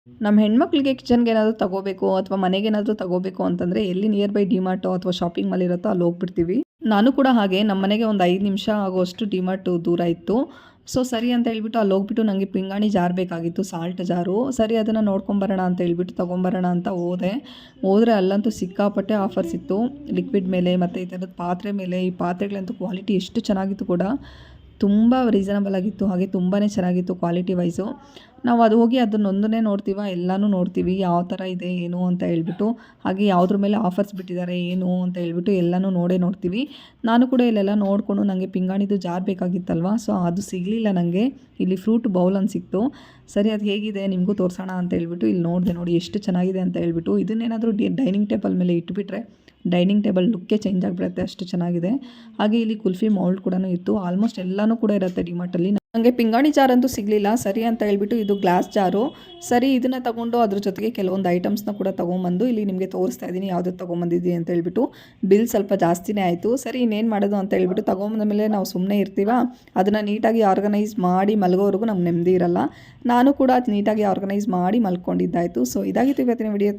ನಮ್ಮ ಹೆಣ್ಮಕ್ಳಿಗೆ ಕಿಚನ್ಗೆ ಏನಾದರೂ ತಗೋಬೇಕು ಅಥವಾ ಮನೆಗೇನಾದರೂ ತಗೋಬೇಕು ಅಂತಂದರೆ ಎಲ್ಲಿ ನಿಯರ್ ಬೈ ಡಿಮಾರ್ಟು ಅಥವಾ ಶಾಪಿಂಗ್ ಮಾಲ್ ಇರುತ್ತೋ ಅಲ್ಲಿ ಹೋಗ್ಬಿಡ್ತೀವಿ. ನಾನು ಕೂಡ ಹಾಗೆ ನಮ್ಮ ಮನೆಗೆ ಒಂದು 5 ನಿಮಿಷ ಆಗುವಷ್ಟು ಡಿಮಾರ್ಟು ದೂರ ಇತ್ತು. ಸೊ ಸರಿ ಅಂತ ಹೇಳ್ಬಿಟ್ಟು ಅಲ್ಲಿ ಹೋಗ್ಬಿಟ್ಟು ನನಗೆ ಪಿಂಗಾಣಿ ಜಾರ್ ಬೇಕಾಗಿತ್ತು, ಸಾಲ್ಟ್ ಜಾರು. ಸರಿ ಅದನ್ನು ನೋಡ್ಕೊಂಬರೋಣ ಅಂತ ಹೇಳ್ಬಿಟ್ಟು ತೊಗೊಂಬರೋಣ ಅಂತ ಹೋದರೆ ಅಲ್ಲಂತೂ ಸಿಕ್ಕಾಪಟ್ಟೆ ಆಫರ್ಸ್ ಇತ್ತು. ಲಿಕ್ವಿಡ್ ಮೇಲೆ ಮತ್ತು ಈ ಥರದ ಪಾತ್ರೆ ಮೇಲೆ. ಈ ಪಾತ್ರೆಗಳಂತೂ ಕ್ವಾಲಿಟಿ ಎಷ್ಟು ಚೆನ್ನಾಗಿತ್ತು ಕೂಡ, ತುಂಬ ರೀಸನಬಲ್ ಆಗಿತ್ತು. ಹಾಗೆ ತುಂಬಾ ಚೆನ್ನಾಗಿತ್ತು ಕ್ವಾಲಿಟಿ ವೈಸು. ನಾವು ಅದು ಹೋಗಿ ಅದನ್ನೊಂದನ್ನೇ ನೋಡ್ತೀವ, ಎಲ್ಲನೂ ನೋಡ್ತೀವಿ ಯಾವ ಥರ ಇದೆ ಏನು ಅಂತ ಹೇಳ್ಬಿಟ್ಟು. ಹಾಗೆ ಯಾವುದ್ರ ಮೇಲೆ ಆಫರ್ಸ್ ಬಿಟ್ಟಿದ್ದಾರೆ ಏನು ಅಂತ ಹೇಳ್ಬಿಟ್ಟು ಎಲ್ಲನೂ ನೋಡ್ತೀವಿ. ನಾನು ಕೂಡ ಇಲ್ಲೆಲ್ಲ ನೋಡಿಕೊಂಡು ನನಗೆ ಪಿಂಗಾಣಿದು ಜಾರ್ ಬೇಕಾಗಿತ್ತಲ್ವ, ಸೊ ಅದು ಸಿಗಲಿಲ್ಲ ನನಗೆ. ಇಲ್ಲಿ ಫ್ರೂಟ್ ಬೌಲ್ ಅಂತ ಸಿಕ್ತು. ಸರಿ ಅದು ಹೇಗಿದೆ ನಿಮಗೂ ತೋರಿಸೋಣ ಅಂತ ಹೇಳ್ಬಿಟ್ಟು ಇಲ್ಲಿ ನೋಡಿದೆ. ನೋಡಿ ಎಷ್ಟು ಚೆನ್ನಾಗಿದೆ ಅಂತ ಹೇಳ್ಬಿಟ್ಟು. ಇದನ್ನೇನಾದರೂ ಡೈನಿಂಗ್ ಟೇಬಲ್ ಮೇಲೆ ಇಟ್ಬಿಟ್ರೆ ಡೈನಿಂಗ್ ಟೇಬಲ್ ಲುಕ್ಕೇ ಚೇಂಜ್ ಆಗಿಬಿಡುತ್ತೆ, ಅಷ್ಟು ಚೆನ್ನಾಗಿದೆ. ಹಾಗೆ ಇಲ್ಲಿ ಕುಲ್ಫಿ ಮೌಲ್ಡ್ ಕೂಡ ಇತ್ತು. ಆಲ್ಮೋಸ್ಟ್ ಎಲ್ಲನೂ ಕೂಡ ಇರುತ್ತೆ ಡಿಮಾರ್ಟಲ್ಲಿ. ನನಗೆ ಪಿಂಗಾಣಿ ಜಾರ್ ಅಂತೂ ಸಿಗಲಿಲ್ಲ. ಸರಿ ಅಂತ ಹೇಳ್ಬಿಟ್ಟು ಇದು ಗ್ಲಾಸ್ ಜಾರು. ಸರಿ ಇದನ್ನು ತಗೊಂಡು ಅದ್ರ ಜೊತೆಗೆ ಕೆಲವೊಂದು ಐಟಮ್ಸ್ನ ಕೂಡ ತೊಗೊಂಬಂದು ಇಲ್ಲಿ ನಿಮಗೆ ತೋರಿಸ್ತಾ ಇದ್ದೀನಿ ಯಾವ್ದು ತೊಗೊಂಬಂದಿದ್ದೀನಿ ಅಂತ ಹೇಳ್ಬಿಟ್ಟು. ಬಿಲ್ ಸ್ವಲ್ಪ ಜಾಸ್ತಿನೇ ಆಯಿತು. ಸರಿ ಇನ್ನೇನು ಮಾಡೋದು ಅಂತ ಹೇಳ್ಬಿಟ್ಟು ತೊಗೊಂಬಂದ ಮೇಲೆ ನಾವು ಸುಮ್ಮನೆ ಇರ್ತೀವ, ಅದನ್ನು ನೀಟಾಗಿ ಆರ್ಗನೈಸ್ ಮಾಡಿ ಮಲಗೋವರೆಗೂ ನಮ್ಗೆ ನೆಮ್ಮದಿ ಇರಲ್ಲ. ನಾನು ಕೂಡ ಅದು ನೀಟಾಗಿ ಆರ್ಗನೈಸ್ ಮಾಡಿ ಮಲ್ಕೊಂಡಿದ್ದಾಯಿತು. ಸೊ ಇದಾಗಿತ್ತು ಇವತ್ತಿನ ವಿಡಿಯೋ.